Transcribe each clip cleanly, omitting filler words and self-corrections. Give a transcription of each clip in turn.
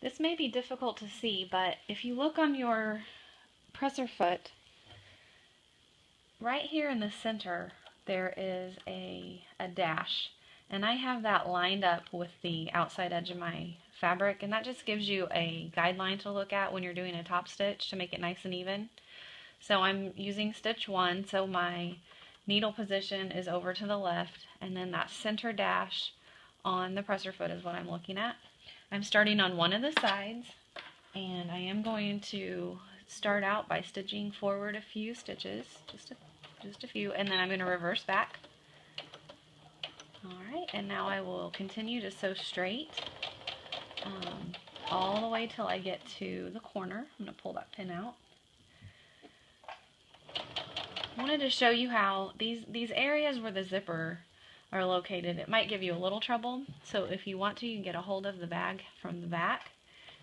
This may be difficult to see, but if you look on your presser foot, right here in the center, there is a dash. And I have that lined up with the outside edge of my fabric, and that just gives you a guideline to look at when you're doing a top stitch to make it nice and even. So I'm using stitch 1, so my needle position is over to the left, and then that center dash on the presser foot is what I'm looking at. I'm starting on one of the sides, and I am going to start out by stitching forward a few stitches, just a few, and then I'm going to reverse back. Alright, and now I will continue to sew straight all the way till I get to the corner. I'm going to pull that pin out. I wanted to show you how these areas where the zipper are located, it might give you a little trouble. So if you want to, you can get a hold of the bag from the back.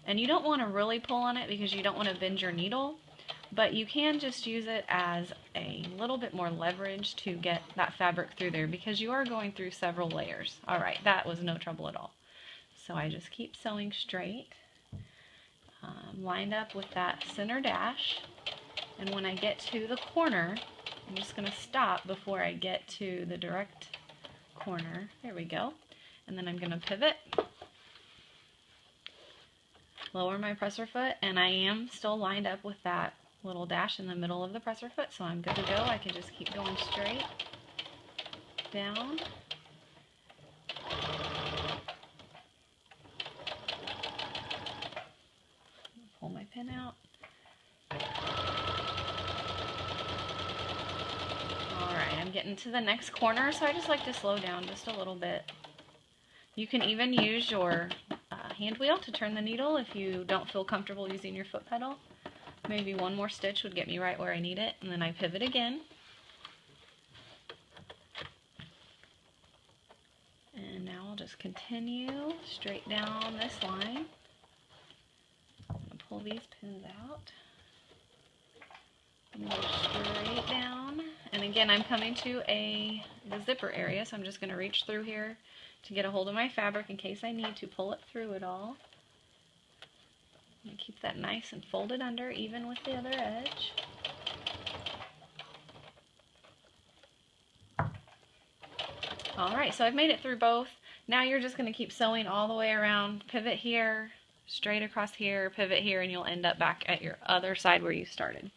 And you don't want to really pull on it because you don't want to bend your needle, but you can just use it as a little bit more leverage to get that fabric through there because you are going through several layers. Alright, that was no trouble at all. So I just keep sewing straight, lined up with that center dash, and when I get to the corner, I'm just going to stop before I get to the direct corner. There we go. And then I'm going to pivot, lower my presser foot, and I am still lined up with that little dash in the middle of the presser foot, so I'm good to go. I can just keep going straight down. Pull my pin out. Alright, I'm getting to the next corner, so I just like to slow down just a little bit. You can even use your hand wheel to turn the needle if you don't feel comfortable using your foot pedal. Maybe one more stitch would get me right where I need it, and then I pivot again. And now I'll just continue straight down this line. Pull these pins out. And go straight down. And again, I'm coming to the zipper area, so I'm just going to reach through here to get a hold of my fabric in case I need to pull it through it all. And keep that nice and folded under, even with the other edge. Alright, so I've made it through both. Now you're just going to keep sewing all the way around, pivot here, straight across here, pivot here, and you'll end up back at your other side where you started.